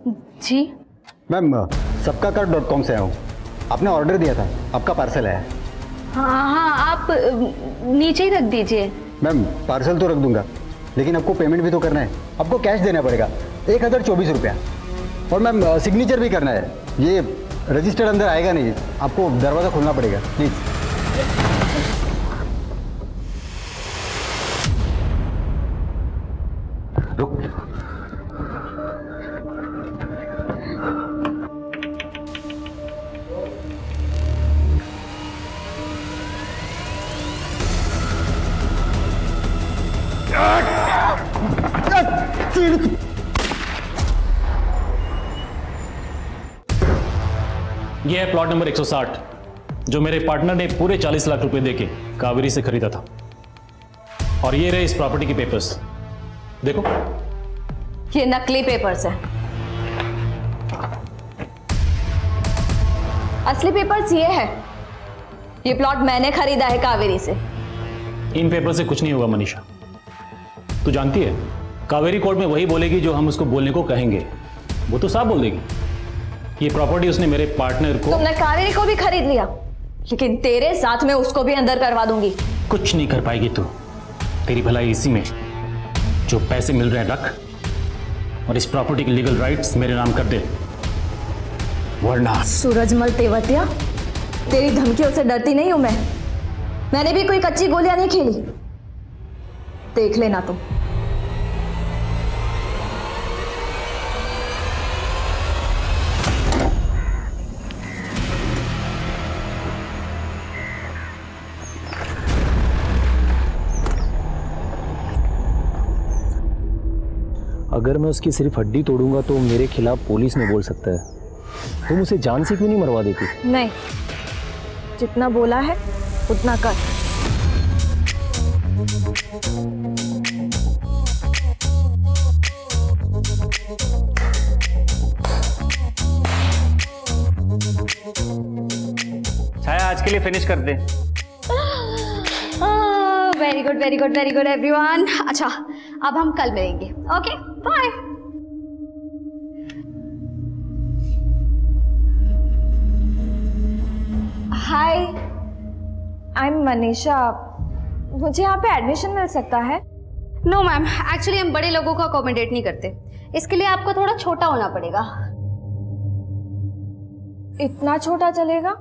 जी ma'am सबकाकर.com से आया हूँ। आपने ऑर्डर दिया था, आपका पार्सल है। हाँ, आप नीचे ही रख दीजिए। मैम पार्सल तो रख दूंगा, लेकिन आपको पेमेंट भी तो करना है। आपको कैश देना पड़ेगा 1024 रुपया। और मैम सिग्नेचर भी करना है। ये रजिस्टर अंदर आएगा नहीं, आपको दरवाज़ा खोलना पड़ेगा प्लीज़। रुक। यह है प्लॉट नंबर 160 जो मेरे पार्टनर ने पूरे 40 लाख रुपए देके कावेरी से खरीदा था। और ये रहे इस प्रॉपर्टी के पेपर्स, देखो। ये नकली पेपर्स है। असली पेपर्स ये है। ये प्लॉट मैंने खरीदा है कावेरी से। इन पेपर से कुछ नहीं होगा मनीषा। तू जानती है कावेरी कोर्ट में वही बोलेगी जो हम उसको बोलने को कहेंगे। वो तो साफ बोल देगी। ये प्रॉपर्टी उसने मेरे पार्टनर को। तुमने कावेरी को भी खरीद लिया, लेकिन तेरे साथ में उसको भी अंदर करवा दूंगी। कुछ नहीं कर पाएगी तू। तेरी भलाई इसी में, जो पैसे मिल रहे हैं रख, और इस प्रॉपर्टी के लीगल राइट्स मेरे नाम कर दे, वरना। सूरजमल तेवतिया, तेरी धमकियों से डरती नहीं हूं मैं। मैंने भी कोई कच्ची गोलियां नहीं खेली। देख लेना तुम। अगर मैं उसकी सिर्फ हड्डी तोड़ूंगा तो मेरे खिलाफ पुलिस में बोल सकता है। तुम उसे जान से क्यों नहीं मरवा देती? नहीं, जितना बोला है उतना कर। छाया आज के लिए फिनिश कर दे। Very good very good very good everyone. अच्छा, अब हम कल मिलेंगे। Okay bye. Hi, I am Manisha. मुझे यहाँ पे एडमिशन मिल सकता है? नो मैम, एक्चुअली हम बड़े लोगों को अकोमोडेट नहीं करते। इसके लिए आपको थोड़ा छोटा होना पड़ेगा। इतना छोटा चलेगा?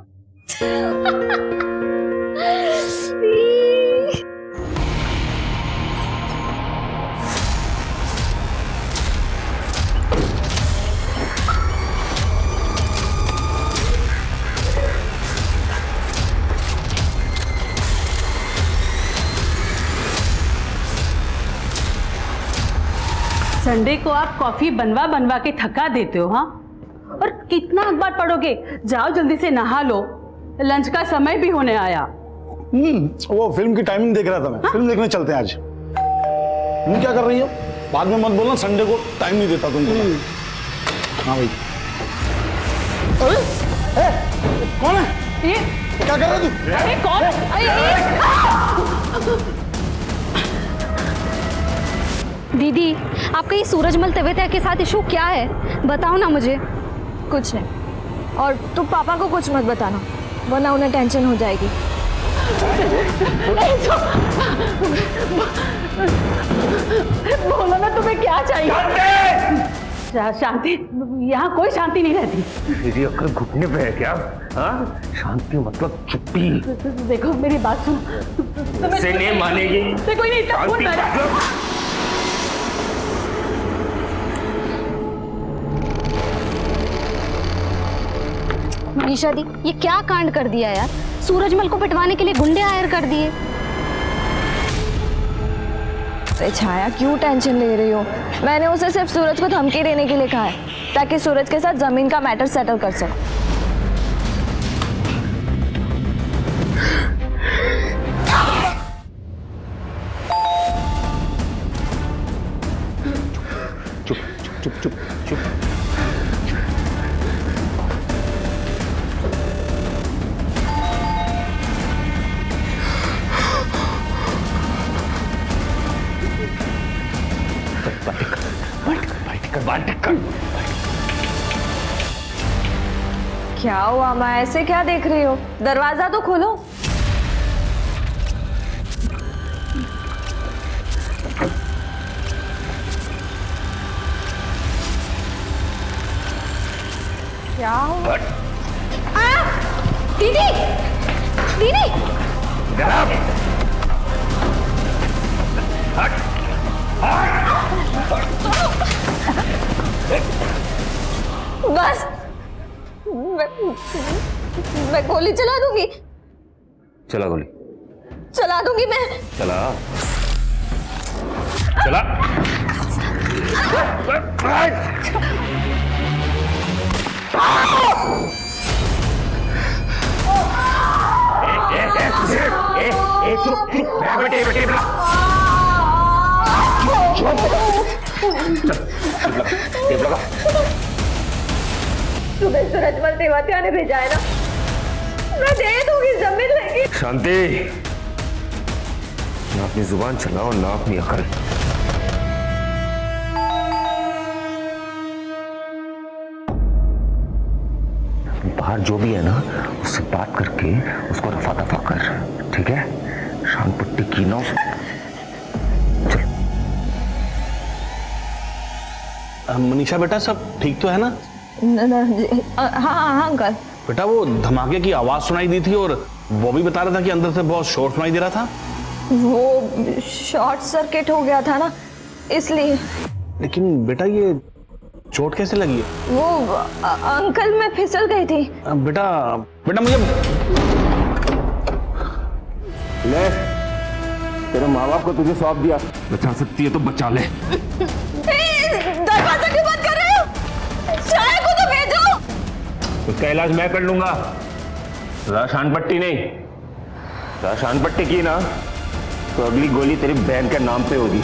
संडे को आप कॉफी बनवा बनवा के थका देते हो। हाँ, और कितना अखबार पढ़ोगे? जाओ जल्दी से नहा लो, लंच का समय भी होने आया। वो फिल्म की टाइमिंग देख रहा था मैं। हाँ? फिल्म देखने चलते हैं आज। तुम क्या कर रही हो? बाद में मत बोलना संडे को टाइम नहीं देता तुमको। हाँ भाई। अरे कौन है ये? क्या कर रहा है तू? अरे कौन? दीदी, आपका ये सूरजमल तेवतिया के साथ इशू क्या है? बताओ ना मुझे। कुछ नहीं। और तू पापा को कुछ मत बताना, वरना उन्हें टेंशन हो जाएगी। बोलो ना तुम्हें क्या चाहिए? शांति? यहाँ कोई शांति नहीं रहती। तेरी अक्ल घुटने पे है क्या? हाँ, शांति मतलब चुप्पी। देखो मेरी बात सुनो। से नहीं मानेगी। कोई नहीं, शांति मतलब। मनीषा दी, ये क्या कांड कर दिया यार? सूरजमल को पिटवाने के लिए गुंडे हायर कर दिए। अरे छाया, क्यों टेंशन ले रही हो? मैंने उसे सिर्फ सूरज को धमकी देने के लिए कहा है, ताकि सूरज के साथ जमीन का मैटर सेटल कर सको। चुप चुप चुप चुप। बात कर। क्या हुआ माँ, ऐसे क्या देख रही हो? दरवाजा तो खोलो। क्या हुआ? दीदी दीदी बस मैं गोली चला दूंगी, चला गोली, चला दूंगी मैं। चला चला। तुम्हें सूरजमल तेवतिया ने भेजा है ना, मैं दे दूंगी जमीन लेके। शांति, ना अपनी जुबान चलाओ ना अपनी अकल। बाहर जो भी है ना, उससे बात करके उसको रफा दफा कर, ठीक है? शान पट्टी की ना चल। मनीषा बेटा, सब ठीक तो है ना? हाँ अंकल। बेटा वो धमाके की आवाज सुनाई दी थी और वो भी बता रहा था कि अंदर से बहुत शोर सुनाई दे रहा था। वो शॉर्ट सर्किट हो गया था ना, इसलिए। लेकिन बेटा ये चोट कैसे लगी है? वो अंकल मैं फिसल गई थी। बेटा बेटा मुझे ले, तेरे माँ बाप को तुझे सौंप दिया, बचा सकती है तो बचा ले। दरवाजा क्यों बंद कर रहे हो? चाय को तो भेजो। उसका इलाज मैं कर लूंगा, शान पट्टी नहीं। शान पट्टी की ना तो अगली गोली तेरी बहन के नाम पे होगी।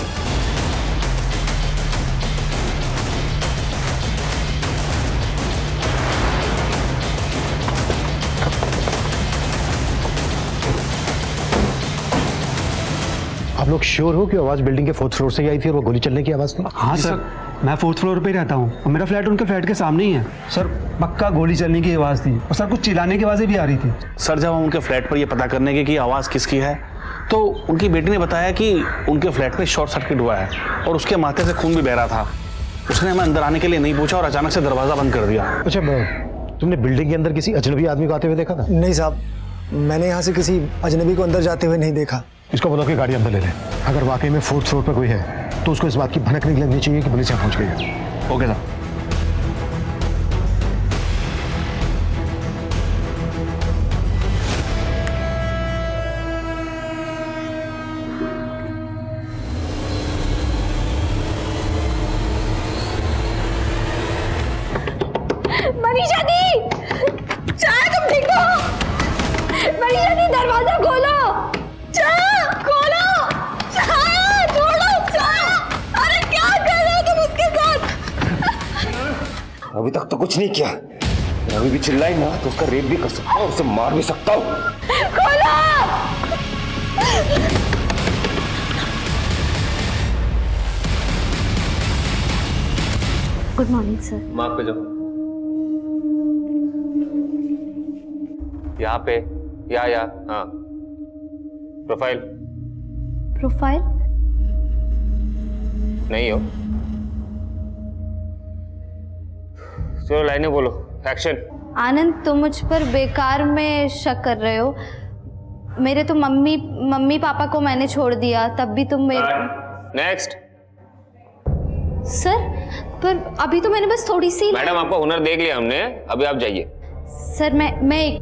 आप लोग श्योर हो कि आवाज बिल्डिंग के 4th फ्लोर से ही आई थी और वो गोली चलने की आवाज थी? हाँ सर, मैं 4th फ्लोर पे ही रहता हूँ और मेरा फ्लैट उनके फ्लैट के सामने ही है। सर पक्का गोली चलने की आवाज़ थी और सर कुछ चिल्लाने की आवाज़ें भी आ रही थी। सर जब हम उनके फ्लैट पर ये पता करने की आवाज किसकी है तो उनकी बेटी ने बताया कि उनके फ्लैट में शॉर्ट सर्किट हुआ है और उसके माथे से खून भी बह रहा था। उसने हमें अंदर आने के लिए नहीं पूछा और अचानक से दरवाजा बंद कर दिया। अच्छा, तुमने बिल्डिंग के अंदर किसी अजनबी आदमी को आते हुए देखा था? नहीं साहब, मैंने यहाँ से किसी अजनबी को अंदर जाते हुए नहीं देखा। इसको बताओ कि गाड़ी अंदर ले ले। अगर वाकई में 4th फ्लोर पर कोई है तो उसको इस बात की भनक नहीं लगनी चाहिए कि पुलिस यहाँ पहुँच गई है। Okay sir. मनीषा दी, चाय तुम ठीक हो? मनीषा दी दरवाजा खोलो, चाय खोलो, चाय छोड़ो, चाय। अरे क्या कर रहे हो तुम उसके साथ? अभी तक तो कुछ नहीं किया, अभी भी चिल्लाई ना तो उसका रेप भी कर सकता हूँ, उसे मार भी सकता हूँ। खोलो। Good morning sir. मार्क पे जाओ, यहाँ पे, या हाँ, प्रोफाइल प्रोफाइल नहीं हो। चलो लाइनें बोलो, एक्शन। आनंद, तुम मुझ पर बेकार में शक कर रहे हो। मेरे तो मम्मी पापा को मैंने छोड़ दिया, तब भी तुम मेरे। नेक्स्ट। सर पर अभी तो मैंने बस थोड़ी सी। मैडम आपका हुनर देख लिया हमने, अभी आप जाइए। सर मैं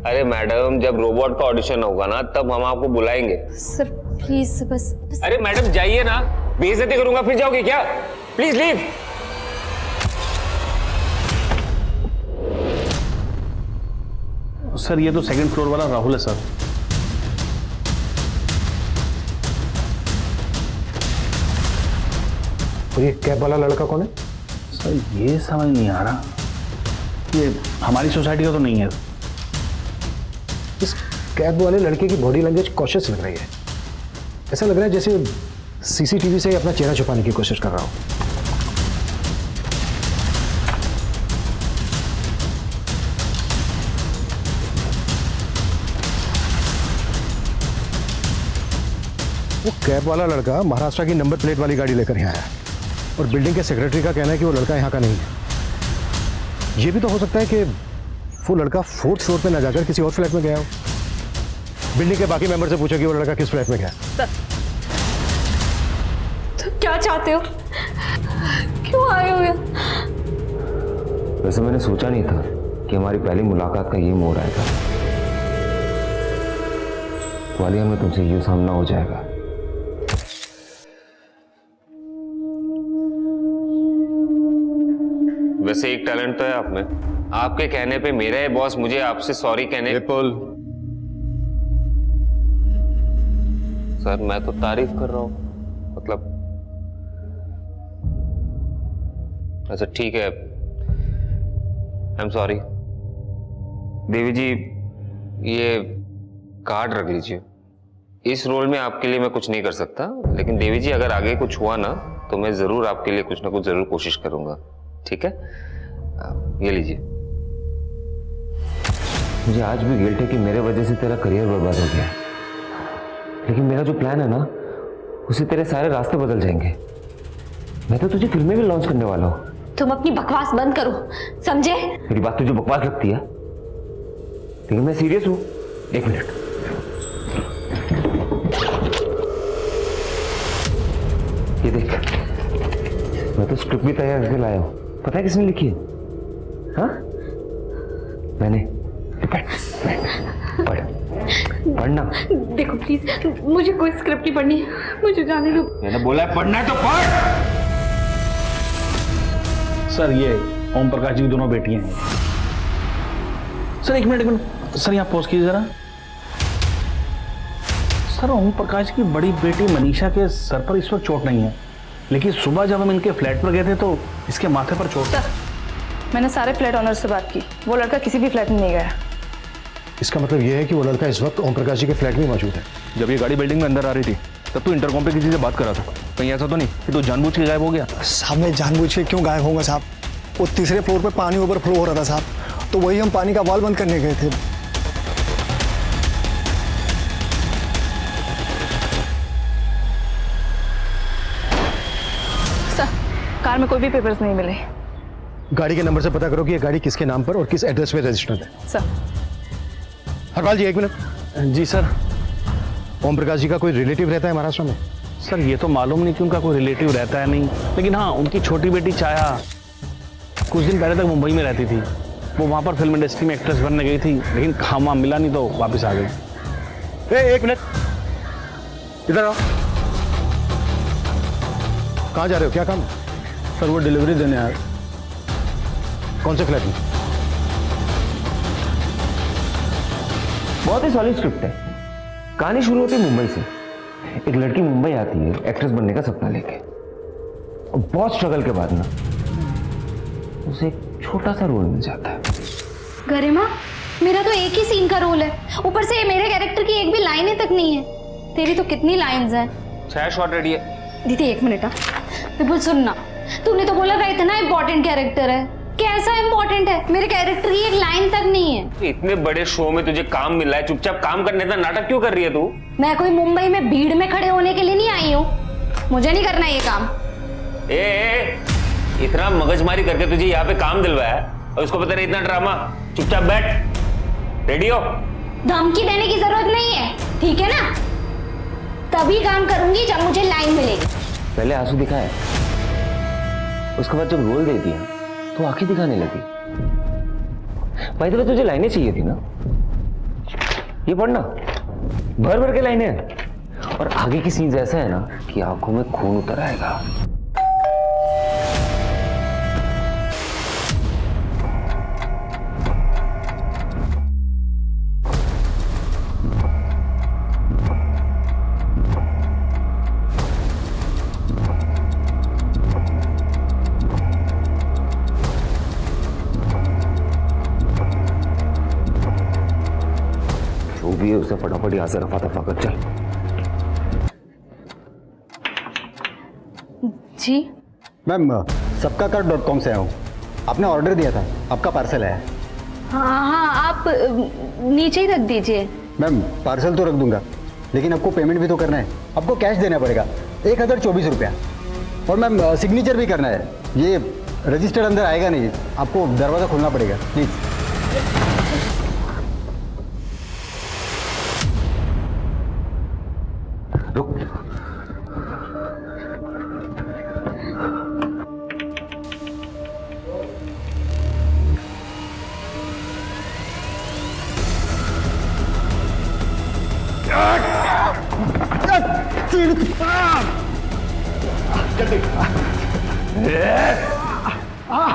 अरे मैडम, जब रोबोट का ऑडिशन होगा ना तब हम आपको बुलाएंगे। सर प्लीज बस। अरे मैडम जाइए ना, बेइज्जती करूंगा फिर जाओगे क्या? Please leave. सर ये तो 2nd फ्लोर वाला राहुल है सर। और ये कैब वाला लड़का कौन है? सर ये समझ नहीं आ रहा, ये हमारी सोसाइटी का तो नहीं है। इस कैब वाले लड़के की बॉडी लैंग्वेज कॉशियस लग रही है। ऐसा लग रहा है जैसे सीसीटीवी से अपना चेहरा छुपाने की कोशिश कर रहा हो। कैब वाला लड़का महाराष्ट्र की नंबर प्लेट वाली गाड़ी लेकर यहाँ आया और बिल्डिंग के सेक्रेटरी का कहना है कि वो लड़का यहाँ का नहीं है। ये भी तो हो सकता है कि वो लड़का 4th फ्लोर पे ना जाकर किसी और फ्लैट में गया हो। बिल्डिंग के बाकी मेंबर से पूछो कि वो लड़का किस फ्लैट में गया। तो क्या चाहते हो? क्यों आए हो यहाँ? वैसे मैंने सोचा नहीं था कि हमारी पहली मुलाकात का ये मोड़ आएगा। वालिया में तुमसे ये सामना हो जाएगा। वैसे एक टैलेंट तो है आप में। आपके कहने पे मेरा ही बॉस मुझे आपसे सॉरी कहने। विपुल, सर मैं तो तारीफ कर रहा हूं, मतलब अच्छा ठीक है, आई एम सॉरी। देवी जी ये कार्ड रख लीजिए। इस रोल में आपके लिए मैं कुछ नहीं कर सकता, लेकिन देवी जी अगर आगे कुछ हुआ ना तो मैं जरूर आपके लिए कुछ ना कुछ जरूर कोशिश करूंगा, ठीक है? ये लीजिए। मुझे आज भी गिल्ट है कि मेरे वजह से तेरा करियर बर्बाद हो गया, लेकिन मेरा जो प्लान है ना उससे तेरे सारे रास्ते बदल जाएंगे। मैं तो तुझे फिल्में भी लॉन्च करने वाला हूँ। तुम अपनी बकवास बंद करो, समझे? मेरी बात तुझे बकवास लगती है, लेकिन मैं सीरियस हूँ। एक मिनट, ये देख, मैं तो स्क्रिप्ट भी तैयार करके लाया हूँ। पता है किसने लिखी है? हाँ, मैंने। पढ़, पढ़ना। देखो प्लीज, मुझे कोई स्क्रिप्ट नहीं पढ़नी, मुझे जाने दो। मैंने बोला है पढ़ना है तो पढ़। सर ये ओम प्रकाश जी की दोनों बेटियां हैं। सर एक मिनट सर, यहाँ पॉज कीजिए जरा। सर ओम प्रकाश की बड़ी बेटी मनीषा के सर पर इस वक्त चोट नहीं है, लेकिन सुबह जब हम इनके फ्लैट पर गए थे तो इसके माथे पर चोट। सर मैंने सारे फ्लैट ऑनर से बात की, वो लड़का किसी भी फ्लैट में नहीं गया। इसका मतलब ये है कि वो लड़का इस वक्त ओम प्रकाश जी के फ्लैट में मौजूद है। जब ये गाड़ी बिल्डिंग में अंदर आ रही थी तब तो इंटरकॉम पे किसी से बात कर रहा था। कहीं ऐसा तो नहीं कि तो जानबूझ के गायब हो गया? साहब मैं जानबूझ के क्यों गायब होऊंगा साहब? वो तीसरे फ्लोर पे पानी ओवरफ्लो हो रहा था साहब, तो वही हम पानी का वाल बंद करने गए थे। सर कार में कोई भी पेपर्स नहीं मिले। गाड़ी के नंबर से पता करो कि ये गाड़ी किसके नाम पर और किस एड्रेस पे रजिस्टर्ड है। सर हरपाल जी एक मिनट। जी सर। ओम प्रकाश जी का कोई रिलेटिव रहता है महाराष्ट्र में? सर ये तो मालूम नहीं कि उनका कोई रिलेटिव रहता है नहीं, लेकिन हाँ उनकी छोटी बेटी छाया कुछ दिन पहले तक मुंबई में रहती थी। वो वहाँ पर फिल्म इंडस्ट्री में एक्ट्रेस बनने गई थी, लेकिन काम वाम मिला नहीं तो वापस आ गई। एक मिनट, इधर आओ। कहाँ जा रहे हो, क्या काम? सर वो डिलीवरी देने आए। कौन से फ्लैट में? बहुत ही सॉलिड स्क्रिप्ट है। कहानी शुरू होती है मुंबई से। एक लड़की मुंबई आती है एक्ट्रेस बनने का सपना लेके, और बहुत स्ट्रगल के बाद ना उसे एक छोटा सा रोल मिल जाता है। गरिमा, मेरा तो एक ही सीन का रोल है, ऊपर से मेरे कैरेक्टर की एक भी लाइन तक नहीं है। तेरी तो कितनी लाइंस हैं? 6 शॉट रेडी है। दीदी एक मिनट। विपुल सुनना, तूने तो बोला था इतना इम्पोर्टेंट कैरेक्टर है। कैसा इम्पोर्टेंट है? मेरे कैरेक्टर की एक लाइन तक नहीं है। इतने बड़े शो में तुझे काम मिल रहा है, चुपचाप काम करने का नाटक क्यों कर रही है तू? मैं कोई मुंबई में भीड़ में खड़े होने के लिए नहीं आई हूँ, मुझे नहीं करना ये काम। इतना मगजमारी करके तुझे यहाँ पे काम दिलवाया है और उसको पता नहीं इतना ड्रामा। चुपचाप बैठ, रेडी हो? धमकी देने की जरूरत नहीं है, ठीक है ना? तभी काम करूंगी जब मुझे लाइन मिलेगी। पहले आंसू दिखाए, उसके बाद जब रोल दे दिया तो आंखें दिखाने लगी। भाई तो तुझे लाइनें चाहिए थी ना, ये पढ़ना, भर भर के लाइनें हैं। और आगे की सीन्स ऐसा है ना कि आंखों में खून उतर आएगा। भी उसे फटाफट यहां से रफा दफा कर। चल। जी मैम, सबका car.com से आया हूँ। आपने ऑर्डर दिया था, आपका पार्सल है। हाँ हाँ, आप नीचे ही रख दीजिए। मैम पार्सल तो रख दूंगा, लेकिन आपको पेमेंट भी तो करना है, आपको कैश देना पड़ेगा 1024 रुपया। और मैम सिग्नेचर भी करना है, ये रजिस्टर अंदर आएगा नहीं, आपको दरवाज़ा खोलना पड़ेगा प्लीज़।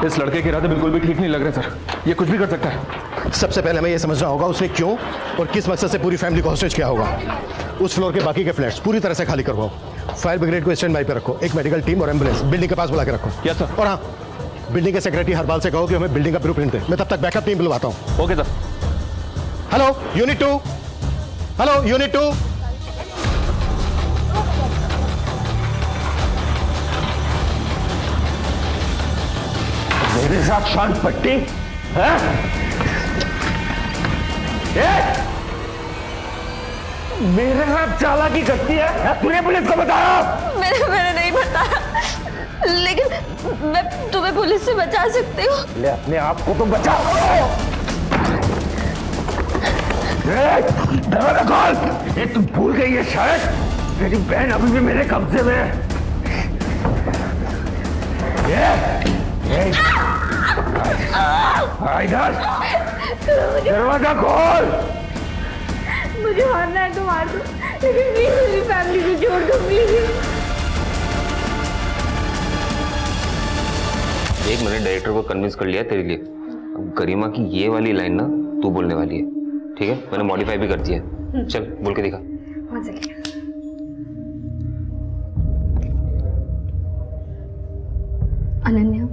इस लड़के के इरादे बिल्कुल भी ठीक नहीं लग रहे सर, ये कुछ भी कर सकता है। सबसे पहले हमें यह समझना होगा उसने क्यों और किस मकसद से पूरी फैमिली को हॉस्टेज किया होगा। उस फ्लोर के बाकी के फ्लैट्स पूरी तरह से खाली करवाओ, फायर ब्रिगेड को स्टैंड बाई पे रखो, एक मेडिकल टीम और एम्बुलेंस बिल्डिंग के पास बुला के रखो। Yes sir. और हाँ, बिल्डिंग के सेक्रेटरी हरपाल से कहो कि हमें बिल्डिंग का ब्लूप्रिंट दे, मैं तब तक बैकअप टीम बुलवाता हूँ। Okay sir. Hello unit 2, hello unit 2। मेरे साथ शांत पट्टी है? मेरे साथ चालाकी करती है? तूने पुलिस को बताया? मैंने नहीं बताया, लेकिन मैं तुम्हें पुलिस से बचा सकती हूँ। ले अपने आप को तो बचाओ। दरवाजा खोल। ये तुम भूल गई है शायद, तेरी बहन अभी भी मेरे कब्जे में है। इधर दरवाजा खोल। मुझे मारना है तो मार दो, लेकिन प्लीज मेरी फैमिली को छोड़ दो प्लीज। एक मैंने डायरेक्टर को कन्विंस कर लिया तेरे लिए। अब गरिमा की ये वाली लाइन ना तू बोलने वाली है, ठीक है? मैंने मॉडिफाई भी कर दिया है। चल बोल के दिखा। अनन्या,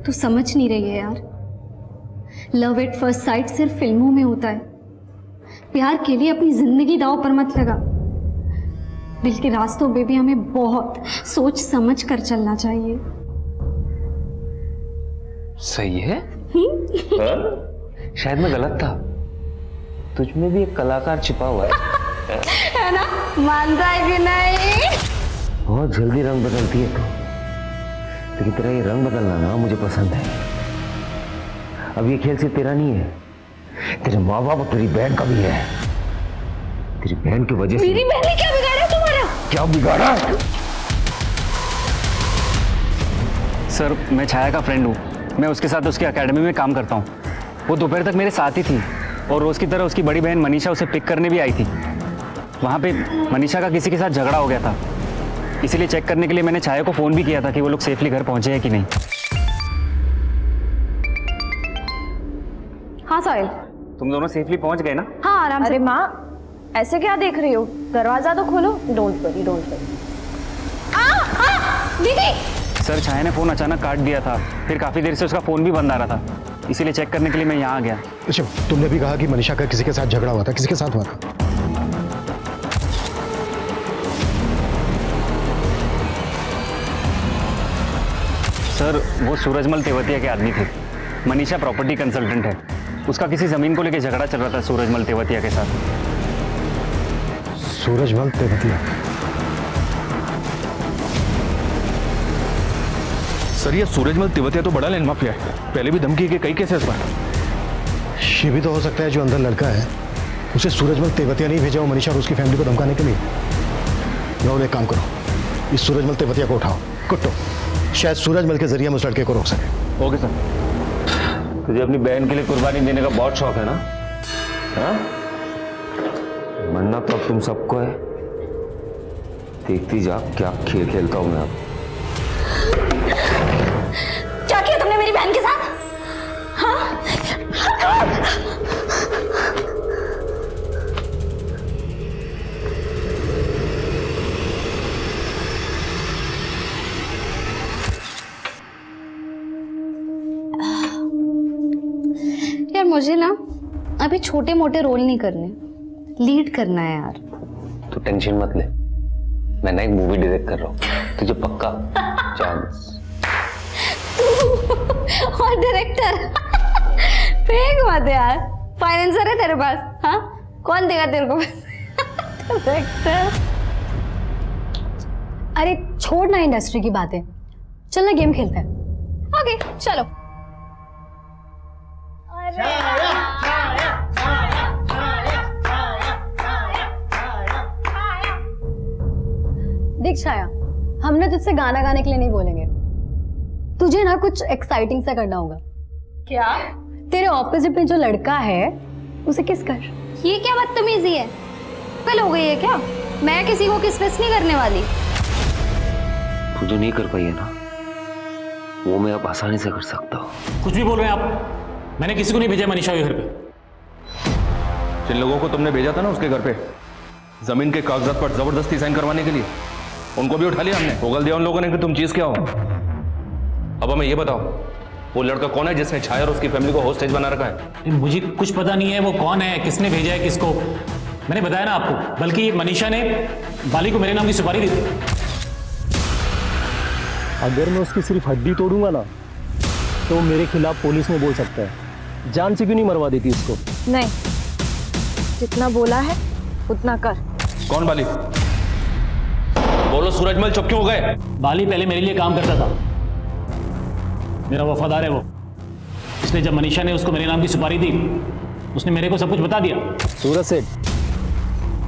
तू समझ नहीं रही है यार। लव एट फर्स्ट साइट सिर्फ फिल्मों में होता है। प्यार के लिए अपनी जिंदगी दांव पर मत लगा। दिल के रास्तों पे भी हमें बहुत सोच समझ कर चलना चाहिए। सही है। शायद मैं गलत था, तुझ में भी एक कलाकार छिपा हुआ है। है ना? मानता है कि नहीं? बहुत जल्दी रंग बदलती है तू, लेकिन तेरा ये रंग बदलना ना मुझे पसंद है। अब ये खेल सिर्फ तेरा नहीं है, तेरे माँ बाप और तेरी बहन का भी है। तेरी बहन की वजह से। मेरी बहन ने क्या बिगाड़ा तुम्हारा? क्या बिगाड़ा? सर, मैं छाया का फ्रेंड हूँ। मैं उसके साथ उसकी एकेडमी में काम करता हूँ। वो दोपहर तक मेरे साथ ही थी और रोज़ की तरह उसकी बड़ी बहन मनीषा उसे पिक करने भी आई थी। वहाँ पे मनीषा का किसी के साथ झगड़ा हो गया था, इसीलिए चेक करने के लिए मैंने छाया को फ़ोन भी किया था कि वो लोग सेफली घर पहुँचे हैं कि नहीं। हाँ साहिल, तुम दोनों सेफली पहुँच गए ना? हाँ आराम से। अरे माँ, ऐसे क्या देख रही हो? दरवाजा तो खोलो। Don't worry, don't worry. दीदी! सर, छाया ने फ़ोन अचानक काट दिया था, फिर काफ़ी देर से उसका फ़ोन भी बंद आ रहा था, इसीलिए चेक करने के लिए मैं यहाँ आ गया। अच्छा, तुमने भी कहा कि मनीषा का किसी के साथ झगड़ा हुआ था, किसके साथ हुआ था? सर, वो सूरजमल तेवतिया के आदमी थे। मनीषा प्रॉपर्टी कंसल्टेंट है, उसका किसी ज़मीन को लेकर झगड़ा चल रहा था सूरजमल तेवतिया के साथ। सूरजमल तेवतिया? सर, ये सूरजमल तेवतिया तो बड़ा लैंड माफिया है, पहले भी धमकी के कई केसेस पर। ये भी तो हो सकता है जो अंदर लड़का है उसे सूरजमल तेवतिया नहीं भेजा हो मनीषा और उसकी फैमिली को धमकाने के लिए। राहुल, एक काम करो, इस सूरजमल तेवतिया को उठाओ, कुट्टो, शायद सूरजमल के जरिए हम उस लड़के को रोक सके। Okay sir. तुझे अपनी बहन के लिए कुर्बानी देने का बहुत शौक है ना? हाँ? मरना तो अब तुम सबको है। देखती जा क्या खेल खेलता हूं मैं अब। क्या किया तुमने मेरी बहन के साथ? हाँ? यार मुझे ना अभी छोटे मोटे रोल नहीं करने, लीड करना है यार। तू टेंशन मत ले, मैं ना एक मूवी डायरेक्ट कर रहा हूँ, तुझे पक्का चांस। और डायरेक्टर? फेंक मत यार, फाइनेंसर है तेरे पास? हाँ, कौन देगा तेरे को? अरे छोड़ ना इंडस्ट्री की बातें, चल ना गेम खेलते हैं। ओके चलो। देख छाया, हमने तुझसे गाना गाने के लिए नहीं बोलेंगे, तुझे ना कुछ एक्साइटिंग सा करना होगा। क्या? तेरे ऑपोजिट में जो लड़का है उसे किस कर। ये क्या बदतमीजी है? कल हो गई है क्या? मैं किसी को किस विस नहीं करने वाली। तू जो नहीं कर पाई है ना, वो मैं अब आसानी से कर सकता हूँ। कुछ भी बोल रहे हैं आप? मैंने किसी को नहीं भेजा मनीषा के घर पे। जिन लोगों को तुमने भेजा था ना उसके घर पे जमीन के कागजात पर जबरदस्ती साइन करवाने के लिए, उनको भी उठा लिया हमने। उगल दिया उन लोगों ने कि तुम चीज क्या हो। अब हमें ये बताओ, वो लड़का कौन है जिसने छाया और उसकी फैमिली को होस्टेज बना रखा है? मुझे कुछ पता नहीं है वो कौन है, किसने भेजा है किसको। मैंने बताया ना आपको, बल्कि मनीषा ने बाली को मेरे नाम की सुपारी दी थी। अगर मैं उसकी सिर्फ हड्डी तोड़ूंगा ना तो वो मेरे खिलाफ पुलिस में बोल सकता है। जान से क्यों नहीं मरवा देती इसको? नहीं, जितना बोला है उतना कर। कौन बाली? बोलो सूरजमल, चुप क्यों हो गए? बाली पहले मेरे लिए काम करता था, मेरा वफादार है वो। इसलिए जब मनीषा ने उसको मेरे नाम की सुपारी दी, उसने मेरे को सब कुछ बता दिया। सूरज सेठ,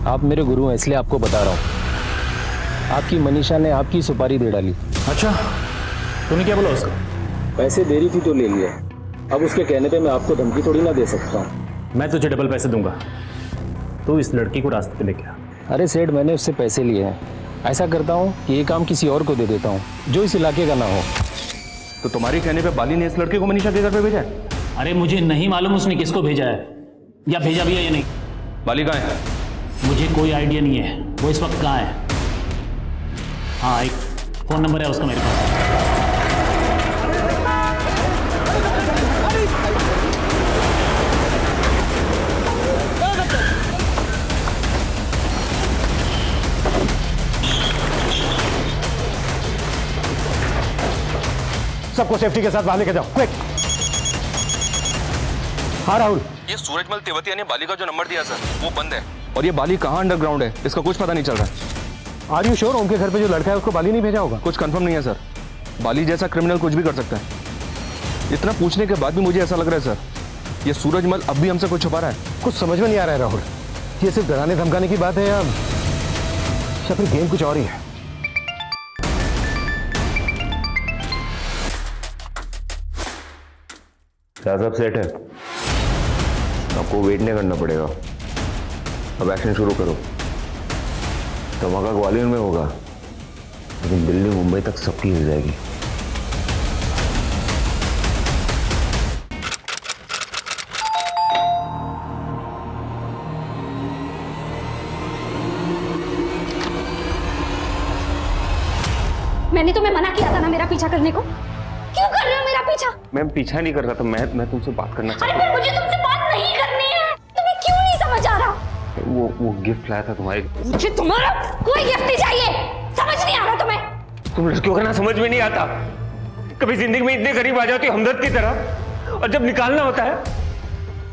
आप मेरे गुरु हैं इसलिए आपको बता रहा हूँ। आपकी मनीषा ने आपकी सुपारी दे डाली। अच्छा, तूने क्या बोला उसको? पैसे दे रही थी तो ले लिया। अब उसके कहने पे मैं आपको धमकी थोड़ी ना दे सकता हूँ। मैं तुझे डबल पैसे दूंगा, तू इस लड़की को रास्ते पे लेके आ। अरे सेठ, मैंने उससे पैसे लिए हैं। ऐसा करता हूँ कि ये काम किसी और को दे देता हूँ जो इस इलाके का ना हो। तो तुम्हारी कहने पे बाली ने इस लड़के को मनीषा के घर पे भेजा है? अरे मुझे नहीं मालूम उसने किसको भेजा है, या भेजा भी है या नहीं। बाली कहाँ है? मुझे कोई आइडिया नहीं है वो इस वक्त कहाँ है। हाँ, एक फोन नंबर है उसका मेरे पास। सबको सेफ्टी के साथ बाहर लेके जाओ, क्विक। हाँ राहुल, ये सूरजमल तेवतिया ने बाली का जो नंबर दिया सर वो बंद है, और ये बाली कहाँ अंडरग्राउंड है इसका कुछ पता नहीं चल रहा है। आर यू श्योर उनके घर पे जो लड़का है उसको बाली नहीं भेजा होगा? कुछ कंफर्म नहीं है सर। बाली जैसा क्रिमिनल कुछ भी कर सकता है। इतना पूछने के बाद भी मुझे ऐसा लग रहा है सर, ये सूरजमल अब भी हमसे कुछ छुपा रहा है। कुछ समझ में नहीं आ रहा है राहुल, ये सिर्फ डराने धमकाने की बात है या फिर गेम कुछ और ही है? सब सेट है, आपको वेट नहीं करना पड़ेगा। अब एक्शन शुरू करो। धमाका ग्वालियर में होगा, लेकिन दिल्ली मुंबई तक सबकी हिल जाएगी। मैंने तुम्हें मना किया था ना मेरा पीछा करने को, क्यों कर रहे हो मेरा पीछा? मैं पीछा नहीं कर रहा था, मैं तुमसे बात करना अरे फिर मुझे तुमसे बात नहीं करनी है, तुम्हें क्यों नहीं समझ आ रहा? वो गिफ्ट लाया था तुम्हारे। मुझे तुम्हारा कोई गिफ्ट नहीं चाहिए, समझ नहीं आ रहा तुम्हें? तुम लड़कियों का ना समझ में नहीं आता, कभी जिंदगी में इतने करीब आ जाती हो हमदर्द की तरह, और जब निकालना होता है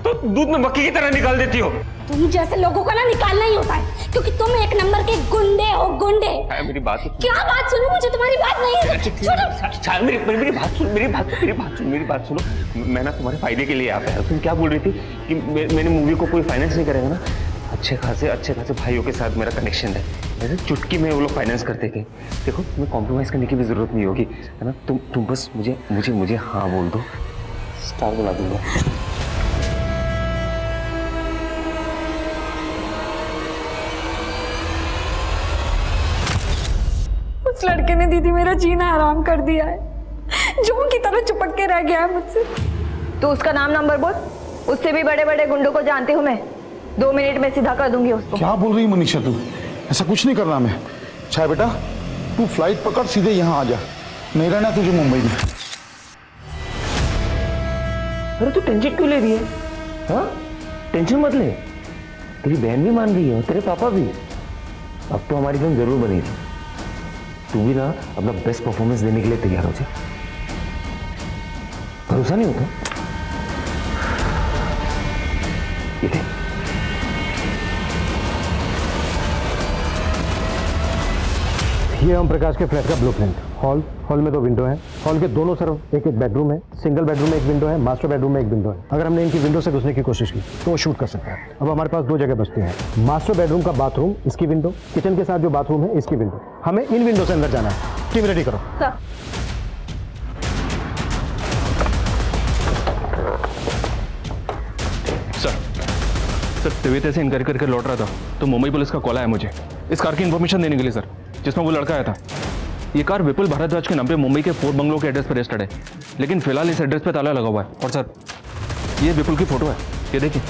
तो दूध में मक्खी की तरह निकाल देती हो। तुम जैसे लोगों को ना निकालना ही होता है, क्योंकि तुम एक नंबर के गुंडे हो, गुंडे। मेरी बात सुन। क्या बात सुनूं? मुझे तुम्हारी बात नहीं है। मेरी बात सुनो। मैं ना तुम्हारे फायदे के लिए आता है। तुम क्या बोल रही थी कि मेरी मूवी को कोई फाइनेंस नहीं करेगा ना? अच्छे खासे भाइयों के साथ मेरा कनेक्शन है, ऐसे चुटकी में वो लोग फाइनेंस करते थे। देखो, तुम्हें कॉम्प्रोमाइज करने की भी जरूरत नहीं होगी, है ना? तुम बस मुझे हाँ बोल दो, स्टार बुला दूंगा। उस लड़के ने दीदी मेरा जीना हराम कर दिया है, जोन की तरह चिपक के रह गया है मुझसे। तो उसका नाम नंबर बोल, उससे भी बड़े बड़े गुंडों को जानती हूँ मैं, 2 मिनट में सीधा कर दूंगी उसको। क्या बोल रही है मनीषा तू? ऐसा कुछ नहीं करना मैं। छाया बेटा, तू फ्लाइट पकड़ सीधे यहाँ आ जा, नहीं रहना तुझे मुंबई में। अरे तू टेंशन क्यों ले रही है? हाँ, टेंशन मत ले, तेरी बहन भी मान रही है और तेरे पापा भी। अब तो हमारी फिल्म जरूर बनेगी, तू भी ना अपना बेस्ट परफॉर्मेंस देने के लिए तैयार हो जाए। भरोसा नहीं होता? ये देख, ये ओम प्रकाश के फ्लैट का ब्लूप्रिंट। हॉल में 2 विंडो हैं। हॉल के दोनों तरफ एक एक बेडरूम है। सिंगल बेडरूम में 1 विंडो है, मास्टर बेडरूम में 1 विंडो है। अगर हमने इनकी विंडो से घुसने की कोशिश की तो वो शूट कर सकता है। अब हमारे पास 2 जगह बचती हैं। मास्टर बेडरूम का बाथरूम, इसकी विंडो, किचन के साथ जो बाथरूम है इसकी विंडो। हमें इन विंडो से अंदर जाना है। टीम रेडी करो। सर तबीयत से इनकार करके लौट रहा था तो मुंबई पुलिस का कॉल आया मुझे इस कार की इन्फॉर्मेशन देने के लिए सर, जिसमें वो लड़का आया था। ये कार विपुल भारद्वाज के नाम पे मुंबई के 4 बंगलों के एड्रेस पर रजिस्टर्ड है, लेकिन फिलहाल इस एड्रेस पे ताला लगा हुआ है। और सर ये विपुल की फोटो है, ये देखिए।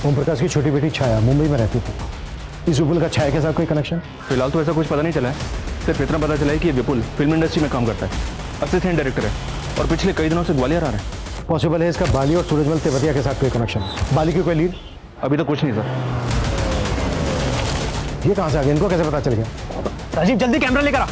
ओम प्रकाश की छोटी बेटी छाया मुंबई में रहती थी। इस विपुल का छाया के साथ कोई कनेक्शन? फिलहाल तो ऐसा कुछ पता नहीं चला है, सिर्फ इतना पता चला है कि ये विपुल फिल्म इंडस्ट्री में काम करता है, असिस्टेंट डायरेक्टर है और पिछले कई दिनों से ग्वालियर आ रहा है। पॉसिबल है इसका बाली और सूरजमल तेवतिया के साथ कोई कनेक्शन? बाली की कोई लीड? अभी तो कुछ नहीं सर। ये कहाँ से आ गया? इनको कैसे पता चल गया? राजीव जल्दी कैमरा लेकर आ।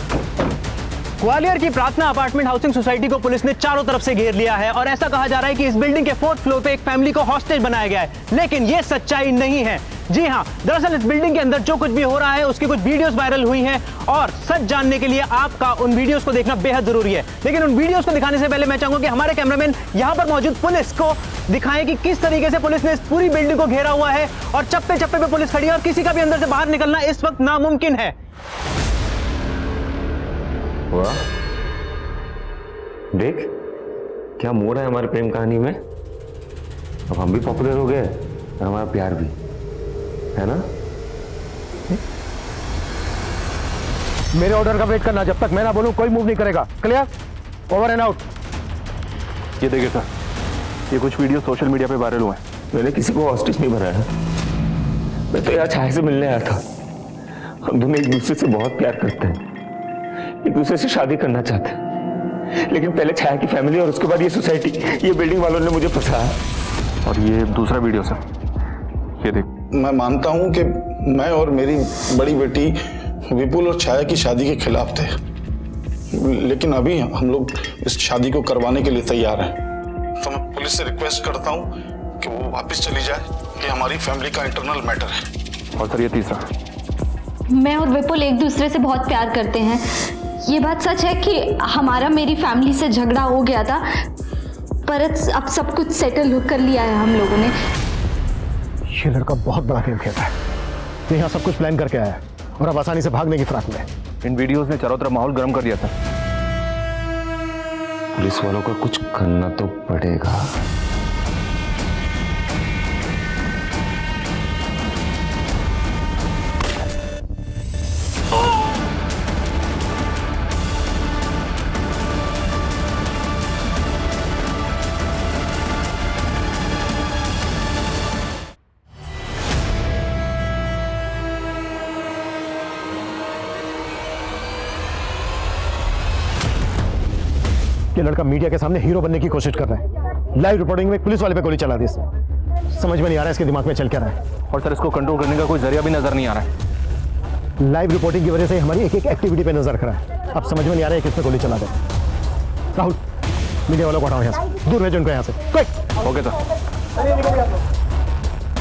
ग्वालियर की प्रार्थना अपार्टमेंट हाउसिंग सोसाइटी को पुलिस ने चारों तरफ से घेर लिया है और ऐसा कहा जा रहा है कि इस बिल्डिंग के 4th फ्लोर पे एक फैमिली को हॉस्टेज बनाया गया है, लेकिन ये सच्चाई नहीं है। जी हाँ, दरअसल इस बिल्डिंग के अंदर जो कुछ भी हो रहा है उसकी कुछ वीडियोस वायरल हुई हैं और सच जानने के लिए आपका उन वीडियोस को देखना बेहद जरूरी है। लेकिन उन वीडियोस को दिखाने से पहले मैं चाहूंगा कि हमारे कैमरामैन यहाँ पर मौजूद पुलिस को दिखाएं कि किस तरीके से पुलिस ने इस पूरी बिल्डिंग को घेरा हुआ है और चप्पे चप्पे पे पुलिस खड़ी है और किसी का भी अंदर से बाहर निकलना इस वक्त नामुमकिन है। वाह, देख क्या मोड़ है हमारी प्रेम कहानी में। अब हम भी पॉपुलर हो गए और हमारा प्यार भी, है ना? मेरे ऑर्डर का वेट करना, जब तक मैं ना बोलूं कोई मूव नहीं करेगा। क्लियर? Over and out. ये देखिए सर, ये कुछ वीडियो सोशल मीडिया पे वायरल हुए हैं। मैंने किसी को हॉस्टेज नहीं बनाया, मैं तो यहाँ छाया से मिलने आया था। हम दोनों एक दूसरे से बहुत प्यार करते हैं, एक दूसरे से शादी करना चाहते हैं, लेकिन पहले छाया की फैमिली और उसके बाद ये सोसाइटी, ये बिल्डिंग वालों ने मुझे फंसाया। और ये दूसरा वीडियो सर, ये देख। मैं मानता हूं कि मैं और मेरी बड़ी बेटी विपुल और छाया की शादी के खिलाफ थे, लेकिन अभी हम लोग इस शादी को करवाने के लिए तैयार हैं। तो मैं पुलिस से रिक्वेस्ट करता हूं कि वो वापस चली जाए, ये हमारी फैमिली का इंटरनल मैटर है। और सर ये तीसरा, मैं और विपुल एक दूसरे से बहुत प्यार करते हैं। ये बात सच है कि हमारा मेरी फैमिली से झगड़ा हो गया था, पर अब सब कुछ सेटल कर लिया है हम लोगों ने। ये लड़का बहुत बड़ा गेम खेलता है। ये यहाँ सब कुछ प्लान करके आया है और अब आसानी से भागने की फिराक में है। इन वीडियोस ने चारों तरफ माहौल गर्म कर दिया था। पुलिस वालों का कुछ करना तो पड़ेगा। ये लड़का मीडिया के सामने हीरो बनने की कोशिश कर रहा है। लाइव रिपोर्टिंग में पुलिस वाले पे गोली चला दी इसने। समझ में नहीं आ रहा है इसके दिमाग में चल क्या रहा है। और सर इसको कंट्रोल करने का कोई जरिया भी नजर नहीं आ रहा है। लाइव रिपोर्टिंग की वजह से हमारी एक एक एक्टिविटी पे नजर रख रहा है। अब समझ में नहीं आ रहा है किस पे गोली चला दे। राहुल, मीडिया वालों को हटाओ यहाँ से, दूर भेजो उनको यहाँ से। क्विक। Okay sir.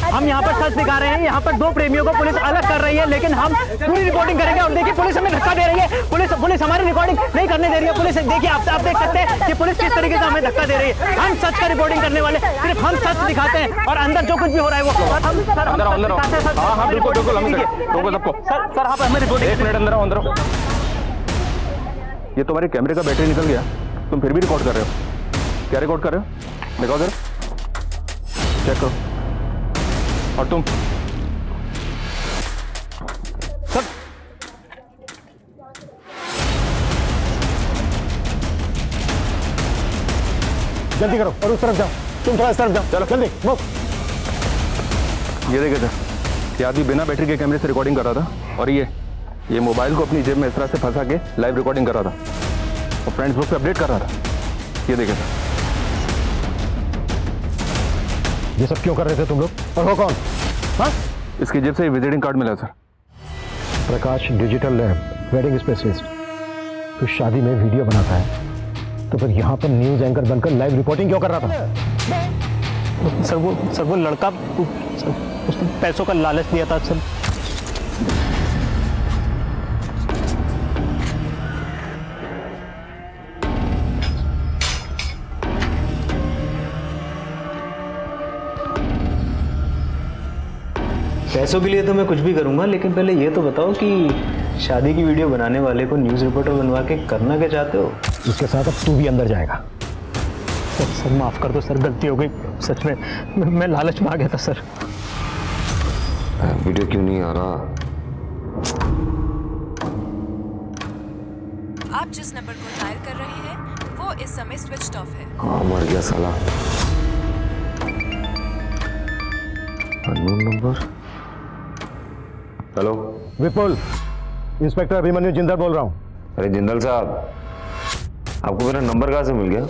हम यहाँ पर सच दिखा रहे हैं। यहाँ पर 2 प्रेमियों को पुलिस अलग कर रही है, लेकिन हम पूरी रिपोर्टिंग करेंगे। और देखिए पुलिस हमें धक्का दे रही है। पुलिस हमारी रिकॉर्डिंग नहीं करने दे रही है। पुलिस देखिए, आप देख सकते हैं कि पुलिस किस तरीके से हमें धक्का दे रही है। हम सच का रिपोर्टिंग करने वाले, सिर्फ हम सच दिखाते हैं और अंदर जो कुछ भी हो रहा है वो हाँ बिल्कुल बिल्कुल, हम रोको सबको। सर आप हमें रिपोर्टिंग। 1 मिनट, अंदर आओ अंदर आओ। ये तुम्हारे कैमरे का बैटरी निकल गया, तुम फिर भी रिकॉर्ड कर रहे हो। क्या रिकॉर्ड कर रहे हो? दिखाओ जरा, चेक करो। और तुम सर, जल्दी करो और उस तरफ जाओ। तुम थोड़ा इस तरफ जाओ, चलो जल्दी मूव। ये देखे थे, ये आदमी बिना बैटरी के कैमरे से रिकॉर्डिंग कर रहा था और ये मोबाइल को अपनी जेब में इस तरह से फंसा के लाइव रिकॉर्डिंग कर रहा था और फ्रेंड्स ग्रुप पे अपडेट कर रहा था। ये देखे था। ये सब क्यों कर रहे थे तुम लोग? और वो कौन? हाँ? इसकी जेब से विजिटिंग कार्ड मिला सर। प्रकाश डिजिटल लैब, वेडिंग स्पेशलिस्ट। तो शादी में वीडियो बनाता है, तो फिर यहाँ पर न्यूज एंकर बनकर लाइव रिपोर्टिंग क्यों कर रहा था? सर वो लड़का उसने पैसों का लालच दिया था सर। पैसों के लिए तो मैं कुछ भी करूंगा, लेकिन पहले ये तो बताओ कि शादी की वीडियो बनाने वाले को न्यूज़ रिपोर्टर बनवा के करना क्या चाहते हो? इसके साथ अब तू भी अंदर जाएगा। सर माफ़ कर दो सर, गलती हो गई सच में, मैं लालच में आ गया था सर। वीडियो क्यों नहीं आ रहा? आप जिस नंबर को डायल कर रहे हैं वो इस समय स्विच्ड ऑफ है। हाँ, मर गया साला। Unknown number. हेलो विपुल, इंस्पेक्टर अभिमन्यु जिंदल बोल रहा हूँ। अरे जिंदल साहब, आपको मेरा नंबर कहाँ से मिल गया?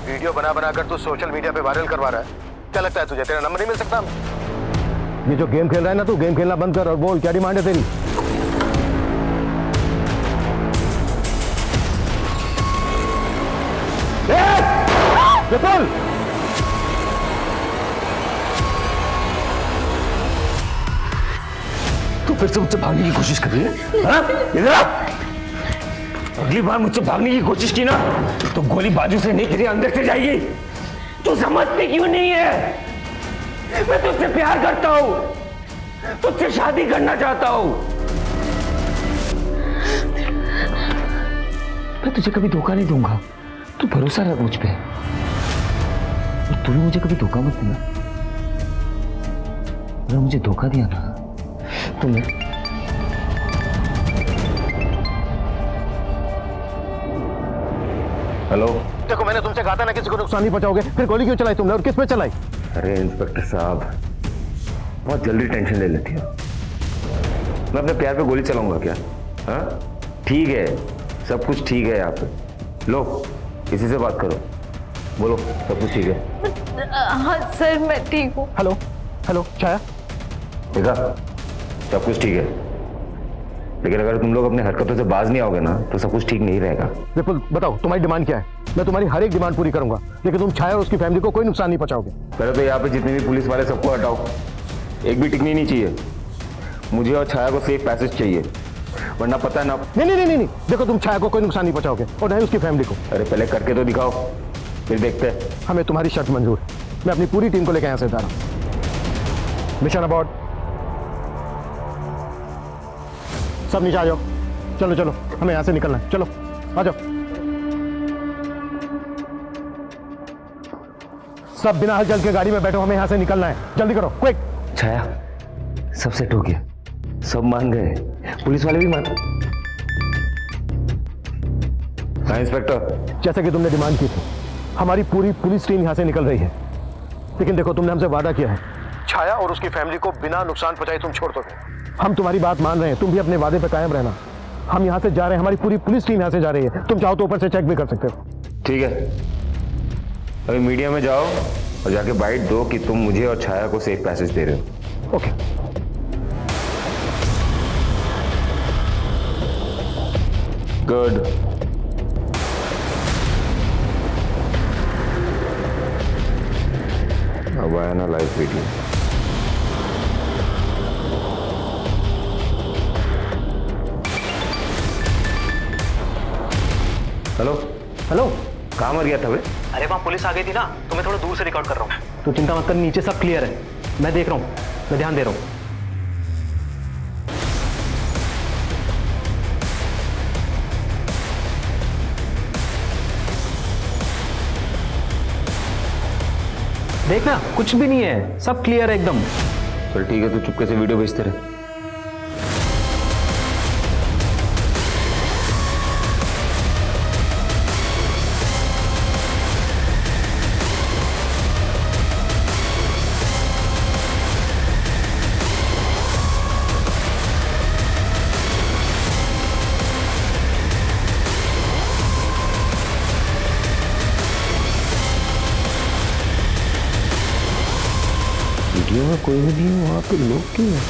वीडियो बना बना कर तू सोशल मीडिया पे वायरल करवा रहा है, क्या लगता है तुझे तेरा नंबर नहीं मिल सकता? ये जो गेम खेल रहा है ना, तू गेम खेलना बंद कर और बोल क्या डिमांड है तेरी? विपुल, तू फिर से मुझसे भागने की कोशिश कर रही है? हाँ? इधर आ! अगली बार मुझसे भागने की कोशिश की ना तो गोली बाजू से नहीं तेरे अंदर से जाएगी। तू समझती क्यों नहीं है? मैं तुझसे प्यार करता हूं, तुझसे शादी करना चाहता हूं। मैं तुझे कभी धोखा नहीं दूंगा, तू भरोसा रख मुझ पे। तू भी मुझे कभी धोखा मत देना। अगर मुझे धोखा दिया ना तो मैं हेलो, देखो मैंने तुमसे कहा था ना किसी को नुकसान नहीं पहुंचाओगे, फिर गोली क्यों चलाई तुमने और किस पे चलाई? अरे इंस्पेक्टर साहब, बहुत जल्दी टेंशन ले लेती हो। मैं अपने प्यार पे गोली चलाऊंगा क्या? हाँ ठीक है, सब कुछ ठीक है यहाँ पे। लो किसी से बात करो, बोलो सब कुछ ठीक है? हाँ सर मैं ठीक हूँ। हेलो हेलो छाया, देखा सब कुछ ठीक है, लेकिन अगर तुम लोग अपने हरकतों से बाज नहीं आओगे ना तो सब कुछ ठीक नहीं रहेगा। विपुल बताओ तुम्हारी डिमांड क्या है? मैं तुम्हारी हर एक डिमांड पूरी करूंगा, लेकिन तुम छाया और उसकी फैमिली को कोई नुकसान नहीं पहुंचाओगे। पहले तो यहाँ पे जितने भी पुलिस वाले सबको हटाओ, एक भी टिकनी नहीं चाहिए। मुझे और छाया को सेफ पैसेज चाहिए, वरना पता है ना। नहीं नहीं नहीं नहीं, देखो तुम छाया को कोई नुकसान नहीं पहुंचाओगे और नहीं उसकी फैमिली को। अरे पहले करके तो दिखाओ, फिर देखते हैं। हमें तुम्हारी शर्त मंजूर है, मैं अपनी पूरी टीम को लेकर यहाँ से जा रहा हूँ। मिशन अबॉर्ड, सब नीचे आ जाओ। चलो चलो हमें यहाँ से निकलना है, चलो आ जाओ। सब बिना हलचल के गाड़ी में बैठो, हमें यहाँ से निकलना है, जल्दी करो क्विक। छाया सब सेट हो गया, सब मान गए, पुलिस वाले भी मान। हाँ इंस्पेक्टर, जैसे कि तुमने डिमांड की थी, हमारी पूरी पुलिस टीम यहाँ से निकल रही है, लेकिन देखो तुमने हमसे वादा किया है छाया और उसकी फैमिली को बिना नुकसान पहुंचाए तुम छोड़ दोगे। हम तुम्हारी बात मान रहे हैं, तुम भी अपने वादे पे कायम रहना। हम यहाँ से जा रहे हैं, हमारी पूरी पुलिस टीम यहाँ से जा रही है, तुम चाहो तो ऊपर से चेक भी कर सकते हो। ठीक है, अभी मीडिया में जाओ और जाके बाइट दो कि तुम मुझे और छाया को सेफ पैसेज दे रहे हो। Okay good. अब आया ना लाइव वीडियो। हेलो हेलो, कहाँ मर गया था बे? अरे वहाँ पुलिस आ गई थी ना, तो मैं थोड़ा दूर से रिकॉर्ड कर रहा हूँ। तो चिंता मत कर, नीचे सब क्लियर है, मैं देख रहा हूँ, मैं ध्यान दे रहा हूँ। देखना कुछ भी नहीं है, सब क्लियर है एकदम। चल ठीक है, तू चुपके से वीडियो भेजते रहे। वीडियो में कोई भी नहीं है, वहां पे लोग क्यों हैं?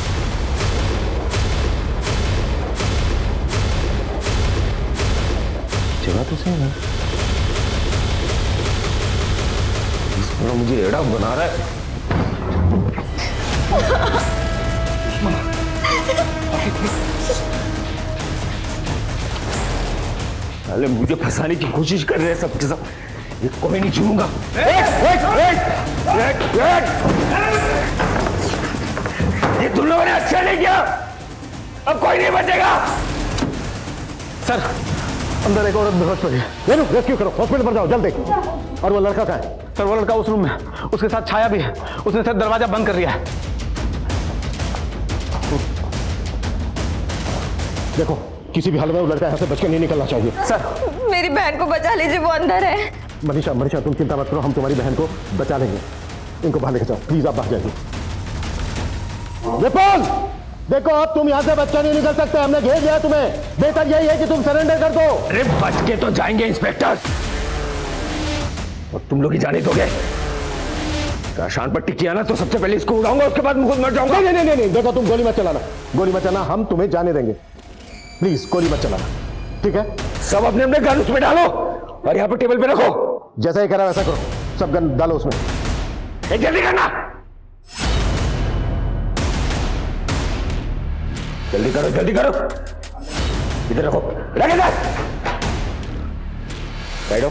जगह तो सही है, इस पर मुझे एड़ा बना रहा है। पहले मुझे फंसाने की कोशिश कर रहे हैं सब के सब, ये कोई नहीं छूऊंगा। ये तुम लोगों ने अच्छा नहीं किया, अब कोई नहीं बचेगा। सर अंदर एक औरत बेहोश पड़ी है, रेस्क्यू करो, हॉस्पिटल पर जाओ जल्दी। और वो लड़का कहाँ है? सर वो लड़का उस रूम में, उसके साथ छाया भी है, उसने सर दरवाजा बंद कर लिया है। देखो किसी भी हाल में वो लड़का यहाँ से बच के नहीं निकलना चाहिए। सर मेरी बहन को बचा लीजिए, वो अंदर है। मनीषा मनीषा तुम चिंता मत करो, हम तुम्हारी बहन को बचा लेंगे। इनको बाहर लेके जाओ प्लीज, आप बाहर जाइए। विपुल देखो, अब तुम यहाँ से बच्चा नहीं निकल सकते, हमने घेर लिया तुम्हें। बेहतर यही है कि तुम सरेंडर कर दो। अरे बच के तो जाएंगे इंस्पेक्टर, और तुम लोग ही जाने दोगे? शान पट्टी किया ना तो सबसे पहले इसको उड़ाऊंगा, उसके बाद खुद मर जाऊंगा। नहीं नहीं नहीं, देखो तुम गोली मत चलाना, गोली मत चलाना, हम तुम्हें जाने देंगे। प्लीज गोली मत चलाना, ठीक है? सब अपने अपने गन उसमें डालो और यहाँ पर टेबल पे रखो। जैसा ही करा वैसा करो, सब गन डालो उसमें। जल्दी करना, जल्दी करो जल्दी करो। इधर रखो, रख इधर, बैठो,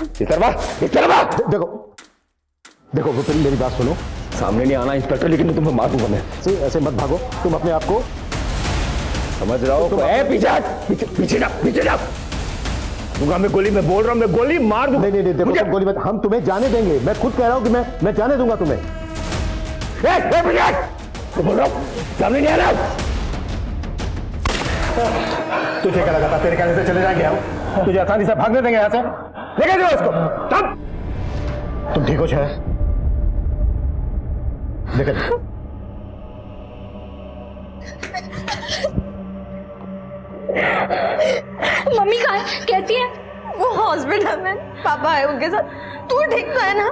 इस तरफ। देखो देखो विपिन मेरी बात सुनो, सामने नहीं आना इंस्पेक्टर, लेकिन तुम्हें मार दूंगा मैं। ऐसे मत भागो, तुम अपने आप को समझ रहा हो? पीछे जा दूंगा मैं गोली, मैं बोल रहा हूं मैं गोली मार दूंगा। नहीं देखो तुम गोली मत, हम तुम्हें जाने देंगे। मैं खुद कह रहा हूं कि मैं जाने दूंगा तुम्हें। तो बोल रहा हूं सामने नहीं आना। तुझे क्या लगा था तेरे कहने से चले जाएंगे हम? तुझे आसानी से भागने देंगे यहाँ से? लेके जाओ इसको। तुम ठीक हो शायद? लेकर मम्मी कहाँ है? कैसी है? वो हॉस्पिटल में, पापा है उनके साथ। तू ठीक तो है ना?